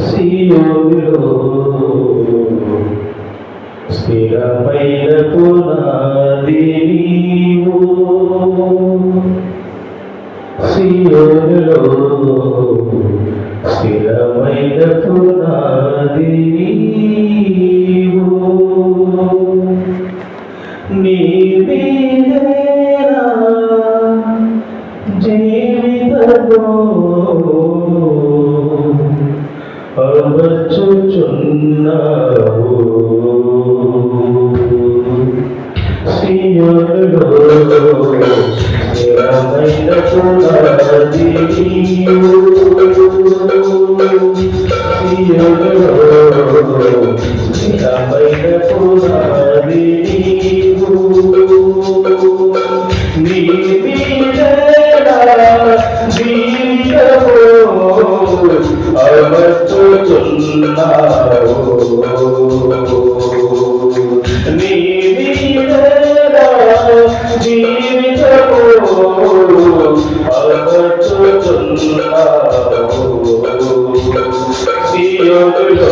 సియోనులో స్థిరమైన పునాది నీవు, సియోనులో స్థిరమైన పునాది నీవు, నీవేనా జీవితమో అమర్చుచున్నావు, సియోనులో స్థిరమైన పునాది నీవు, సియోనులో స్థిరమైన పునాది నీవు, అమర్చుచున్నావు, నీ మీదనా జీవితము అమర్చుచున్నావు, సియోనులో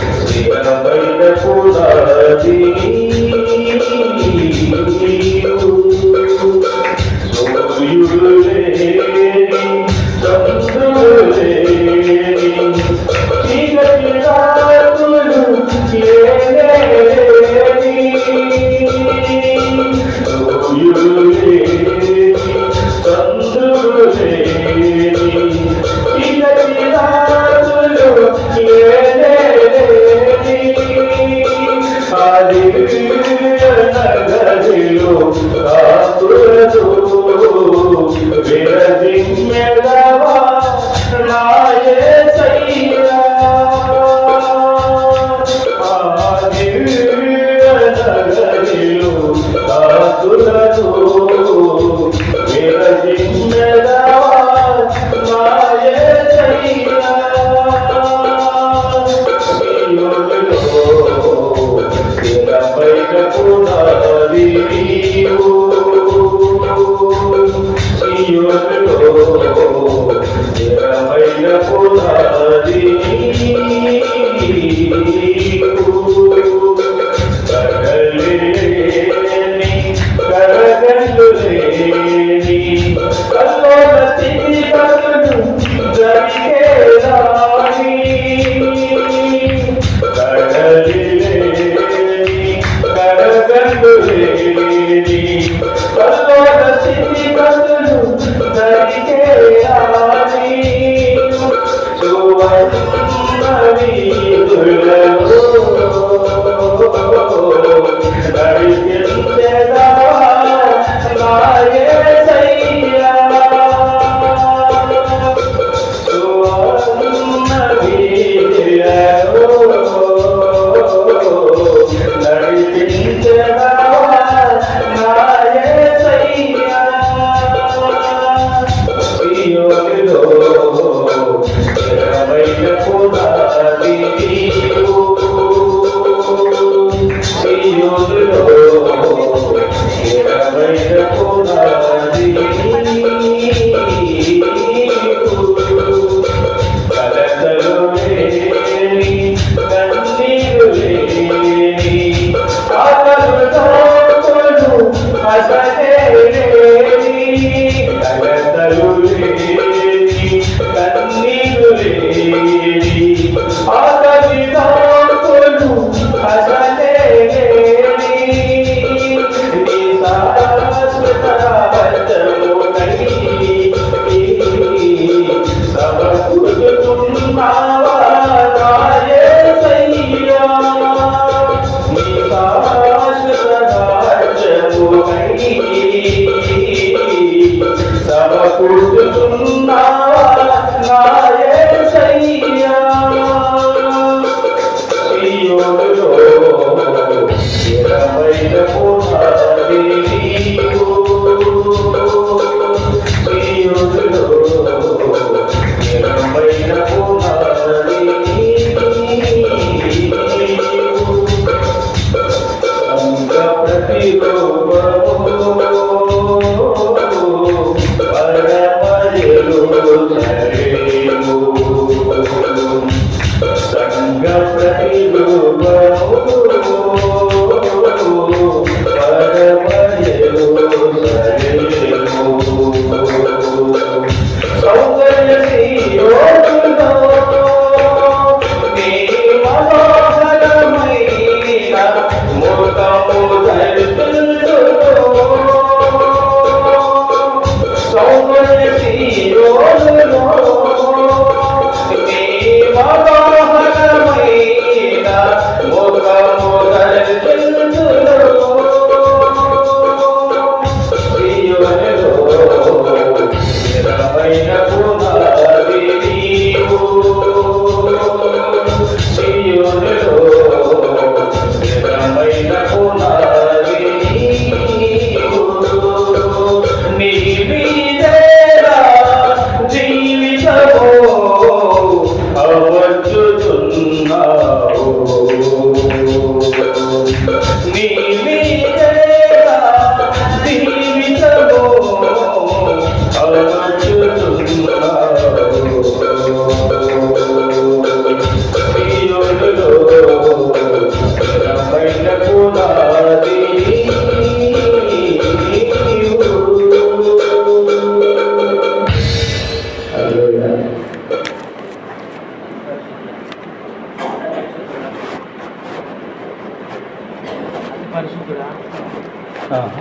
స్థిరమైన పునాది నీవు, సూర్యుడు లేని చంద్రుడు లేని చీకటి రాత్రులు లేని, సూర్యుడు లేని చంద్రుడు లేని చీకటి రాత్రులు లేని, నగరిలో కాపురతో విరజిమ్మెదవా నా యేసయ్యా, నగరిలో కాపురతో విరజిమ్మెదవా నా యేసయ్యా, సియోనులో స్థిరమైన పునాది నీవు, సియోనులో స్థిరమైన పునాది నీవు, కడలేని కడగళ్ళు లేని కల్లోల స్థితిగతులు జరిగేదాని, కడగళ్ళు లేని కల్లోల స్థితిగతులు జరిగేదాని, సువర్ణ వీధులలో నడిపించెదవా నా యేసయ్యా, సువర్ణ వీధులలో నడిపించెదవా నా యేసయ్యా, సియోనులో స్థిరమైన పునాది నీవు, సియోనులో స్థిరమైన పునాది నీవు, కలతలు లేని కన్నీరు లేని ఆకలుతో అసలే లేని, కలతలు లేని కన్నీరు లేని ఆకలితో అసలే లేని, నీ శాశ్వత రాజ్యముకై సమకూర్చుచున్నావా నా యేసయ్యా, నీ శాశ్వత రాజ్యముకై సమకూర్చుచున్నావా నా యేసయ్యా, సియోనులో స్థిరమైన పునాది నీవు, సియోనులో స్థిరమైన పునాది నీవు, సంఘ ప్రతిరూపము పరమయలు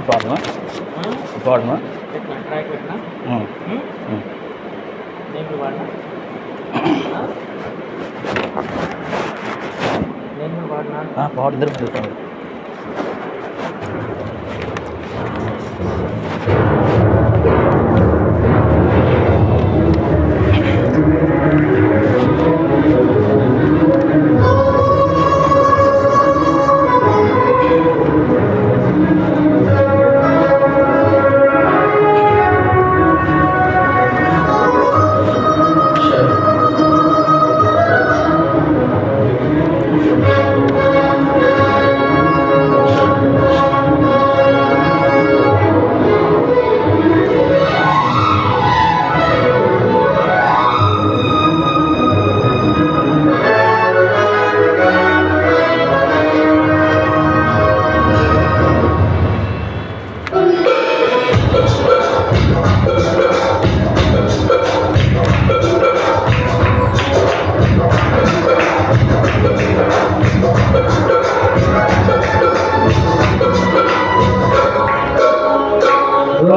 పాడమా పాడమా పెట్టినా ట్రాక్ పెట్టినా నేను వాడినా నేను వాడినా పాడు దొరుకుతుంది.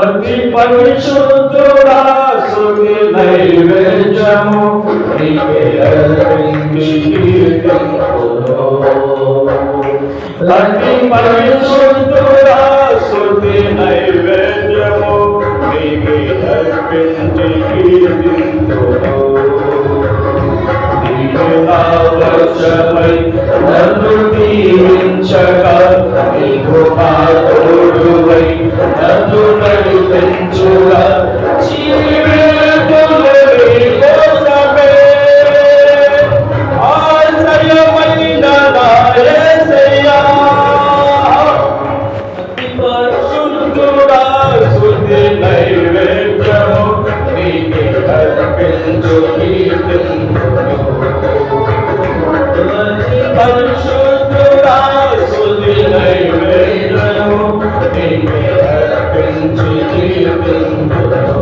అతి పరిశుద్ధుడా స్తుతి నైవేద్యము నీకే అర్పించి కీర్తింతును. అతి పరిశుద్ధుడా స్తుతి నైవేద్యము నీకే అర్పించి కీర్తింతును. వశమై నన్ను దీవించగా నీకు పాత్రుడవై నన్ను నడిపించుగా జీవితములో నీ కోసమే ఆశ్రయమైన నా యేసయ్యా. అతి పరిశుద్ధుడా స్తుతి నైవేద్యము నీకే అర్పించు కీర్తింతును. పరిశుద్ధుడా స్తుతి నైవేద్యము నీకే అర్పించి కీర్తింతును.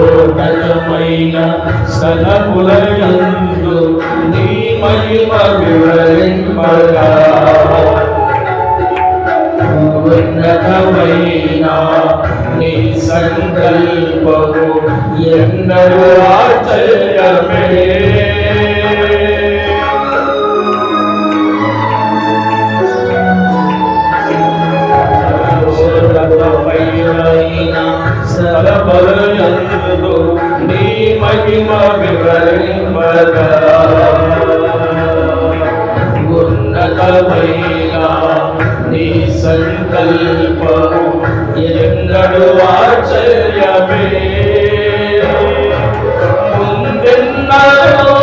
సర్వోన్నతమైన స్థలములయందు నీ మహిమ వివరింపగా ఉన్నతమైన నీ సంకల్పము ఎన్నడూ ఆశ్చర్యమే. స్థలములయందు నీ మహిమ వివరింపగా ఉన్నతమైన నీ సంకల్పము ఎన్నడూ ఆశ్చర్యమే. ముందెన్నడూ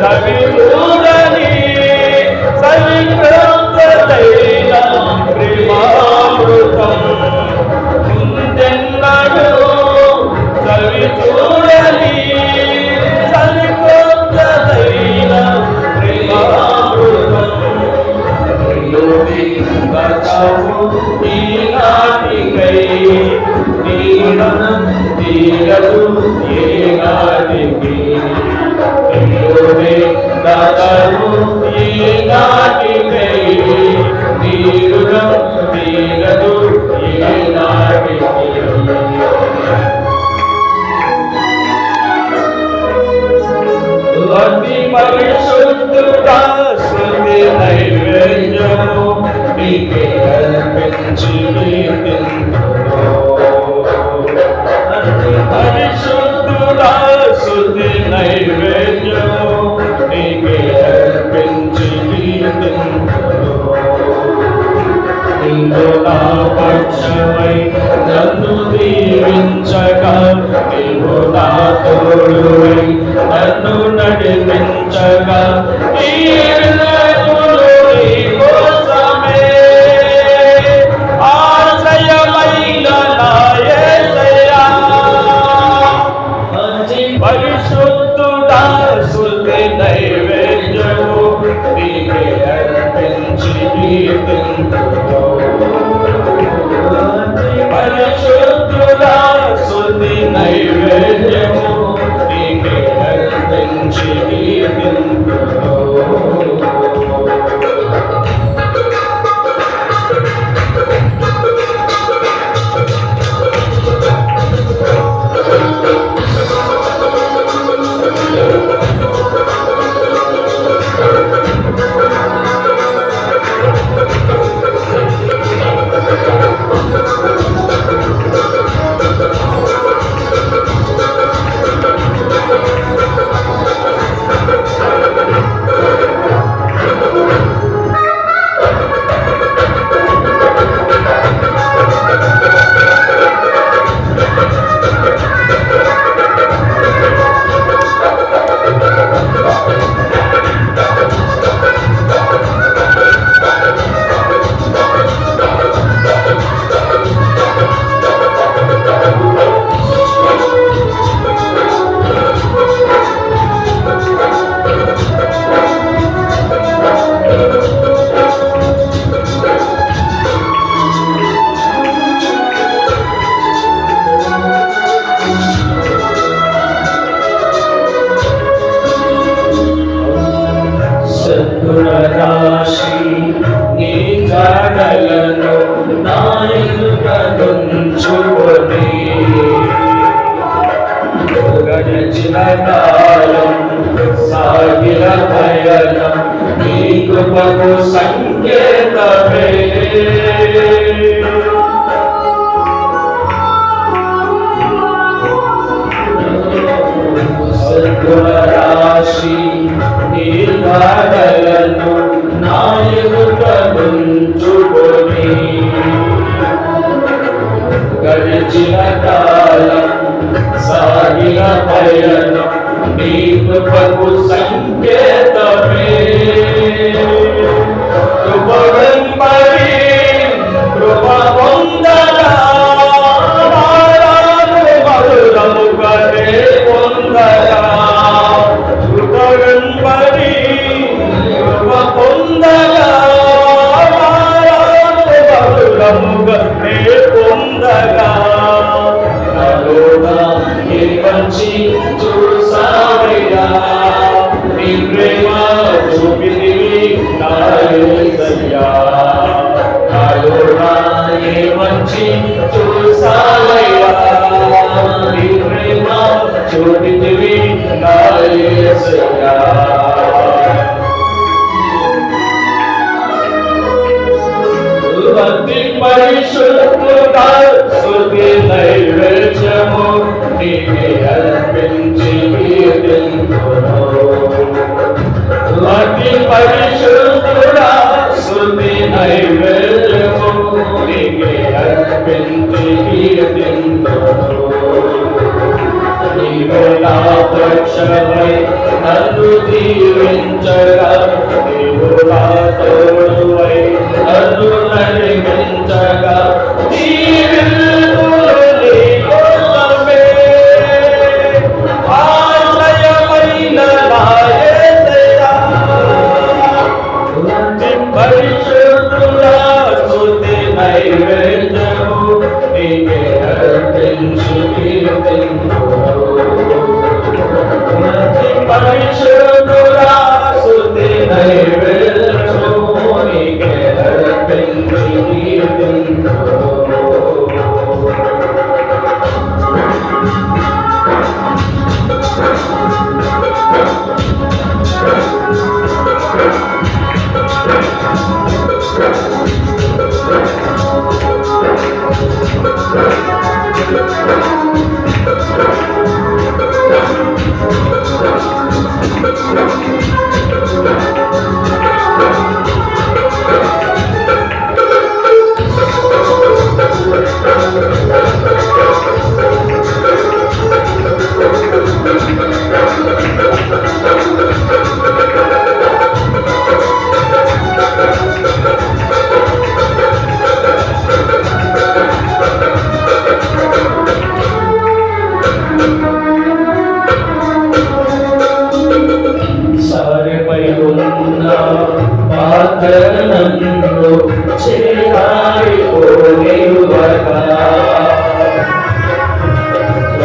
చవిచూడని సవికృతమైన ప్రేమామృతం ముందెన్నడూ చవిచూడని సవికృతమైన ప్రేమామృతం ఈనాటికై నీనం తీరదు ఏనాటికి దాదాపు ఈనాటికై నీరునం తీరదు ఏనాటికి. అతి పరిశుద్ధుడా స్తుతి నైవేద్యము నీకే అర్పించి కీర్తింతును. అతి పరిశుద్ధుడా స్తుతి నైవేద్యము నీకే దీవించగా నీవు నా తోడువై నన్ను నడిపించగా ఈ విన్నతులు నీ కోసమే ఆశ్రయమైన నా యేసయ్యా పరిశుద్ధుడా స్తుతి నైవేద్యము నీకే అర్పించి కీర్తింతును పరిశుద్ధుడా స్తుతి నైవేద్యము నీకే అర్పించి కీర్తింతును రాశి నీ జాడలను నా ఎదుటనుంచుకొని గడిచిన కాలం సాగిన పయనం నీ కృపకు సంకేతమే రాశి నీ గాడలను నా ఎదుటనుంచుకొని గడిచిన కాలం సాగిన పయనం నీ కృపకు సంకేతమే కృపవెంబడి కృప పొందగా మధురముగనే పొందగా కృపవెంబడి కృప పొందగా మధురముగనే పొందగా నలోగా ఏ మంచి చూసావయ్యా నీ ప్రేమ చూపితివి నా యేసయ్యా నలోగా ఏ మంచి చూసావయ్యా నీ ప్రేమ చూపితివి నా యేసయ్యా భక్తి పరిశుద్ధుడా స్తుతి నైవేద్యము నీకే అర్పించి కీర్తింతును భక్తి పరిశుద్ధుడా స్తుతి నైవేద్యము నీకే అర్పించి కీర్తింతును నీవే నా పక్షమై నన్ను దీవించగా నీవు నా తోడువై నన్ను నడిపించగా ఈ విన్నతులు నీ కోసమే ఆశ్రయమైన నా యేసయ్యా పరిశుద్ధుడా స్తుతి నైవేద్యము నీకే అర్పించి కీర్తింతును పరిశుద్ధుడా స్తుతి నైవేద్యము నీకే అర్పించి కీర్తింతును నన్ను చేరాయిపోనివ్వగా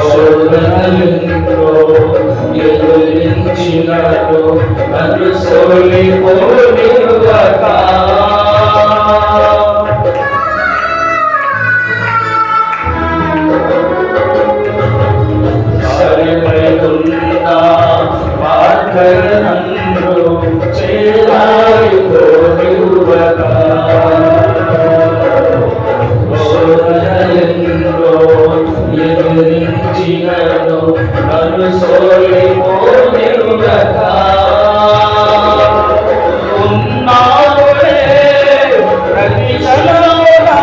శోధనలెన్నో ఎదురించినను నన్ను సోలిపోనివ్వగా నన్ను చేరాయిపోనివ్వగా శోధనలెన్నో ఎదురించినను నన్ను సోలిపోనివ్వగా ఉన్నావులే ప్రతి క్షణమునా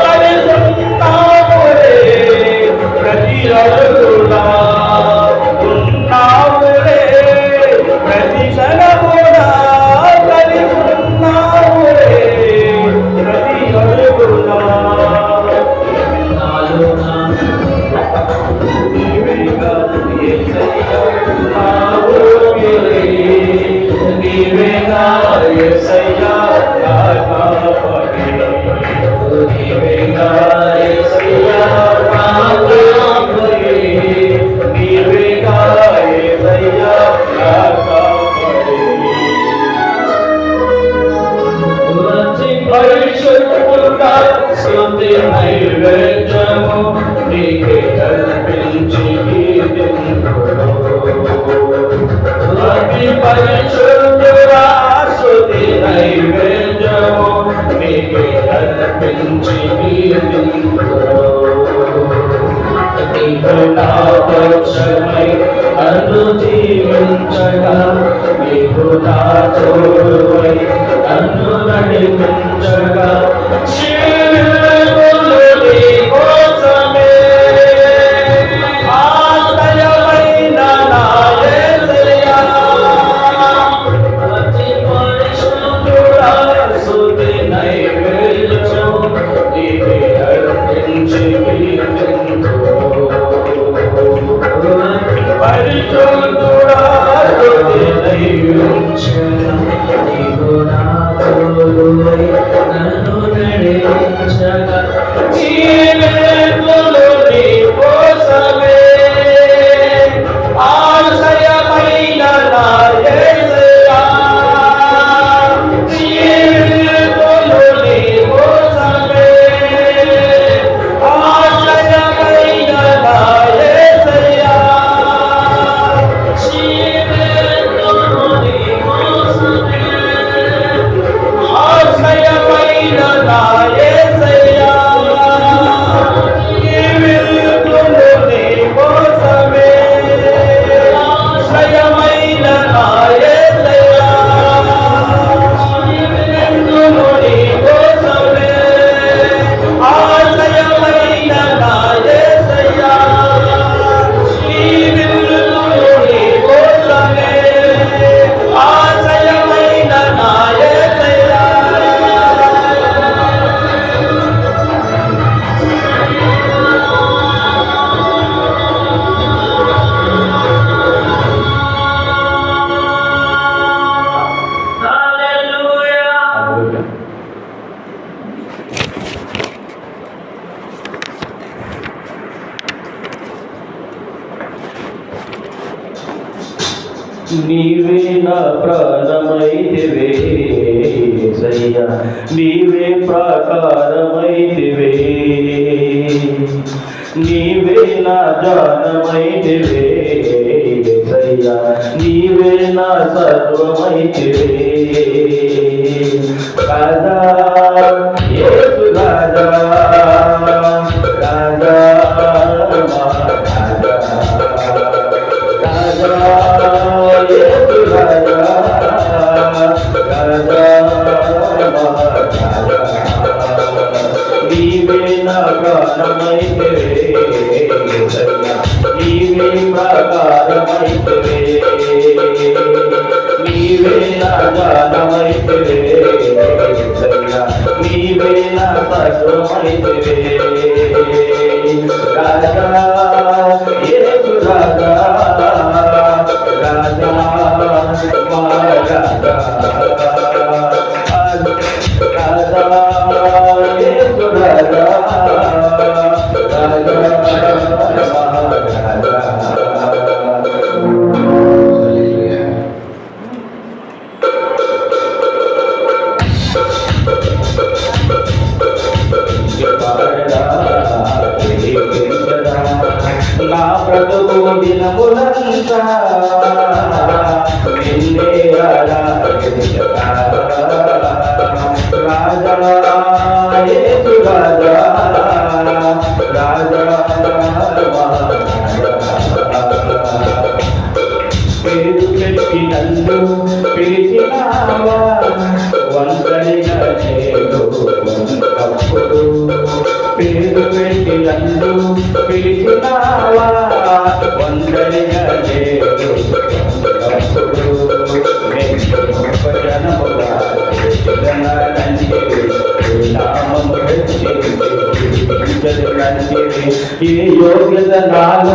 కలిసున్నావులే ప్రతి అడుగునా ఉన్నావులే ప్రతి క్షణమునా కలిసున్నావులే ప్రతి అడుగునా నీవేగా యేసయ్యా నా ఊపిరి నీవేగా యేసయ్యా నా కాపరి నీవేగా యేసయ్యా నా కాపరి నీవేగా యేసయ్యా నా కాపరి పరిశుద్ధుడా స్తుతి నైవేద్యము నీకే అర్పించి అతి పరిశుద్ధుడా స్తుతి నైవేద్యము నీకే అర్పించి నీకు నా పక్షమై నన్ను జీవించగా నీకు నా తోడువై నన్ను నడిపించగా జీవితములో నీ కోసమే ఆశ్రయమైన నా యేసయ్యా అతి పరిశుద్ధుడా స్తుతి నైవేద్యము నీకే అర్పించి పరిశుద్ధుడా స్తుతి నైవేద్యము నీకు నా తోడువై నన్ను నడిపించగా జీవితములో నీ కోసమే ఆశ్రయమైన నా యేసయ్యా జీవితములో నీ కోసమే ఆశ్రయమైన నా యేసయ్యా జీవితములో నీ కోసమే ఆశ్రయమైన నా యేసయ్యా జీవితములో నీ కోసమే ఆశ్రయమైన నా యేసయ్యా జీవితములో నీ కోసమే ఆశ్రయమైన నా యేసయ్యా జీవితములో నీ కోసమే ఆశ్రయమైన నా యేసయ్యా హల్లెలూయా నీవే నా ప్రాణమైతివే యేసయ్యా నీవే ప్రాకారమైతివే నీవే నా జానమైతివే యేసయ్యా నీవే నా సర్వమైతివే రాజా యేసు రాజా రాజా మా రాజా యేసు రాజా రాజా మా నీవే నా ప్రాణమైతివే యేసయ్యా నీవే ప్రాకారమైతివే నీవే నా జానమైతివే యేసయ్యా నీవే నా సర్వమైతివే రాజా యేసు రాజా రాజా మా రాజా నా బ్రతుకు దినములంతా నిన్నే ఆరాధించగా రాజా యేసు రాజా రాజా పేరు పెట్టి నన్ను పిలిచినావా వందరిగా నేను అప్పుడు పేరు పెట్టి నన్ను పిలిచినావా వందరిగా నేను అప్పుడు ఈ యోగ్యత నాలో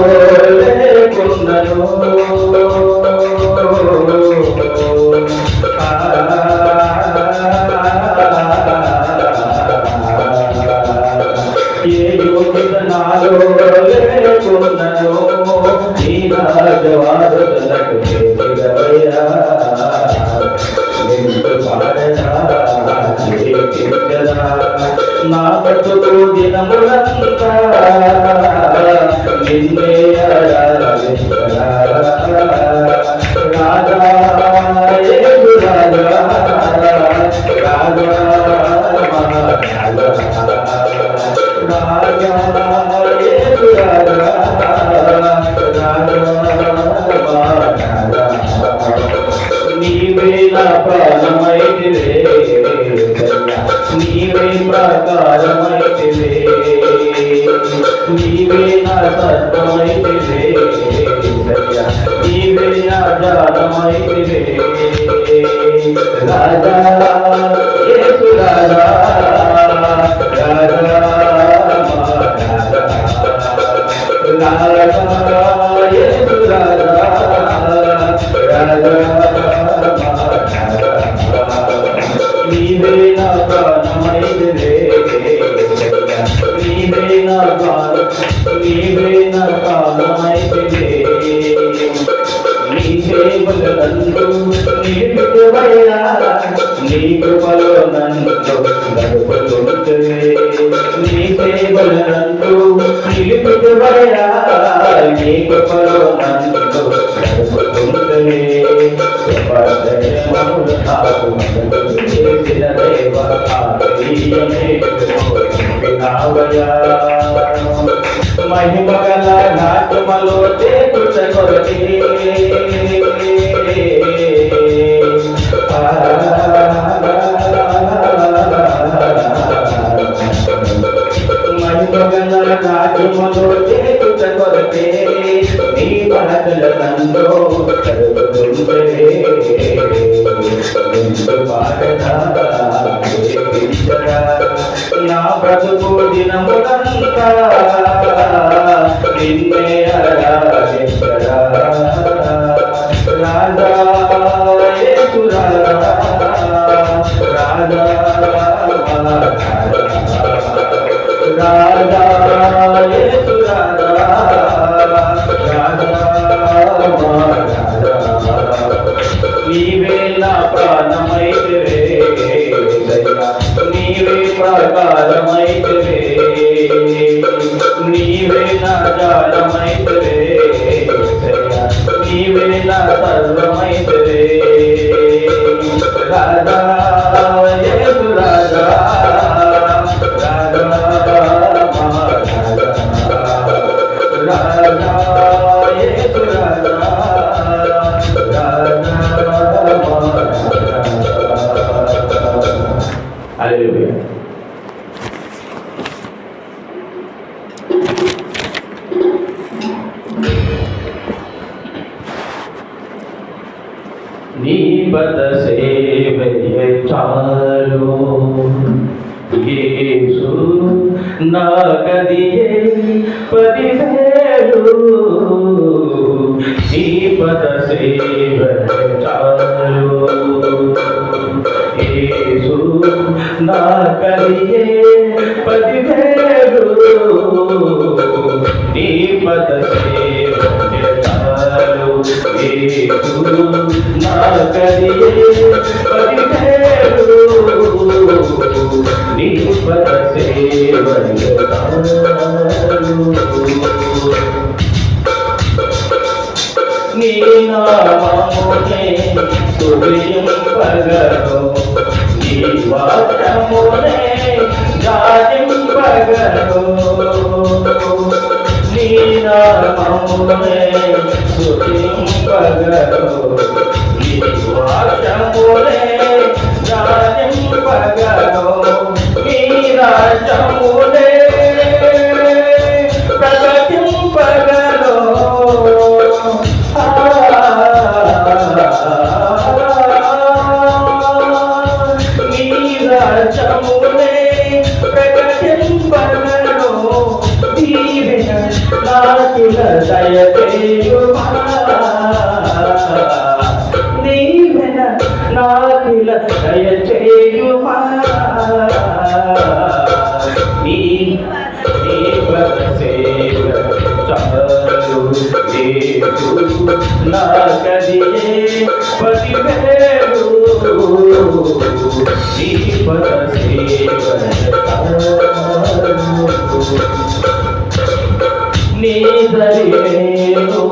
లేకున్నను ఏ యోగ్యత నాలో లేకున్నను ఈ రాజవాదులకు చేరుగవయ్యా నా బ్రతుకు దినములంతా నిన్నే ఆరాధించగా రాజా యేసు రాజా రాజా రాజా యేసు రాజా నీవే నా ప్రాణమైతివే నీవే ప్రకారమైతివే నీవే నా సత్యమైతివే నీవే నా జాతమైతివే రాజా యేసు రాజా రాజా రాజా యేసు రాజా రాజా నీవే నా ప్రాణమైతివే నీవే నా ప్రాణమైతివే నీ సేవలందు నిలిపివయ్యా నీ కృపలో నన్ను నడుపుతుంటవే నీ సేవలందు నిలిపివయ్యా నీ కృపలో నన్ను నడుపుతుంటవే మహిమగల నాట్యమలో చేతుట కొరకే మహిమగల నాట్యమలో చేతుట కొరకే నీ పాటల నందో కలుగుతుంటే నా బ్రతుకు దినములంతా నిన్నే ఆరాధించగా రాజా యేసు రాజా రాజా రాజా యేసు రాజా నీవే నా ప్రాణమైతివే నీవే ప్రకారమైతివే నీవే నా జాలమైతివే నీవే నా సర్వమైతివే రాజా యేసు రాజా రాజా రాజా యేసు రాజా హల్లెలూయా. నీ పద సేవయే చాలు యేసు నా గదియే 10,000 నీ పద సేవయే చాలు యేసు నా గదియే 10,000 నీ పద సేవయే చాలు యేసు నా గదియే 10,000 నీ పద సేవయే చాలు వాక్యమునే గాజింపగను నీ నామమునే స్తుతింపగను నీ వాక్యమునే గాజింపగను నీ రాజ్యమునే ప్రకటింపగను నీ రాజ్యమునే ప్రకటింపగను దీవెన నాకిల దయచేయుమా దీవెన నాకిల దయచేయుమా నీ పద సేవ చాలు నాకదియే పదివేలు నీ పద సేవ నీ దరి నేను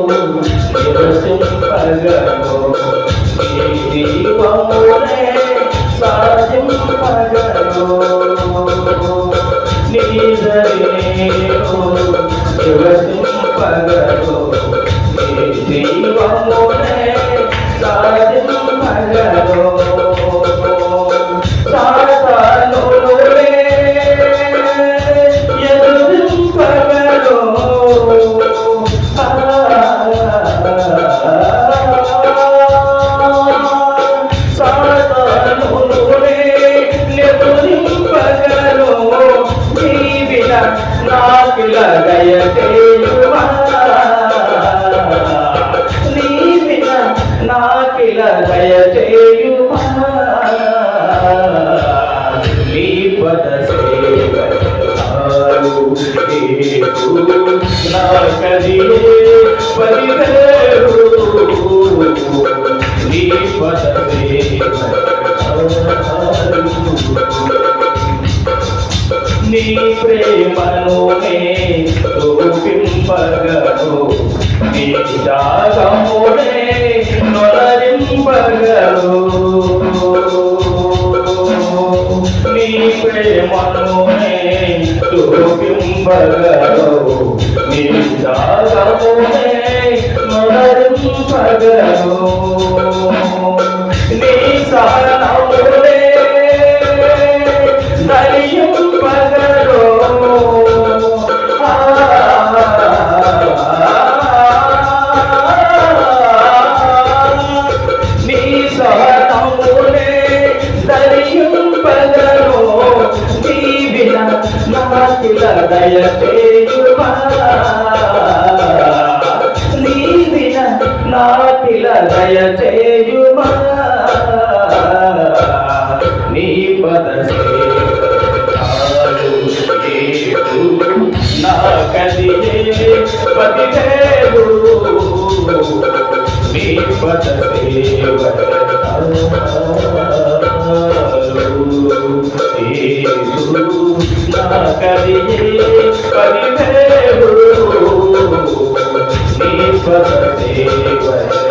నిరసింపగను నీ దీపమునే సాధింపగను నీ దరి నేను నిరసింపగను నీ దీపమునే సాధింపగను సాధనులే ఎదురింపగను సాధనులే ఎదురింపగను నీ విన నాకిల దయచేయుమా నీ విన నాకిల దయచేయుమా నీ పద సేవ చాలు నాకదియే పదివేలు నీ పద సేవ నీ ప్రేమను నే చూపింపగను నీ త్యాగమునే నొలరింపగను నీ ప్రేమను నే చూపింపగను నీ త్యాగమునే నొలరింపగను నీ సహనమునే దయింపగను నీ సహనమునే దయింపగను నీ విన నాకిల దయచేయుమా నీ విన నాకిల దయచేయుమా నీ పద నాకదియే పదివేలు నీ పద సేవ నాకదియే పదివేలు నీ పద సేవ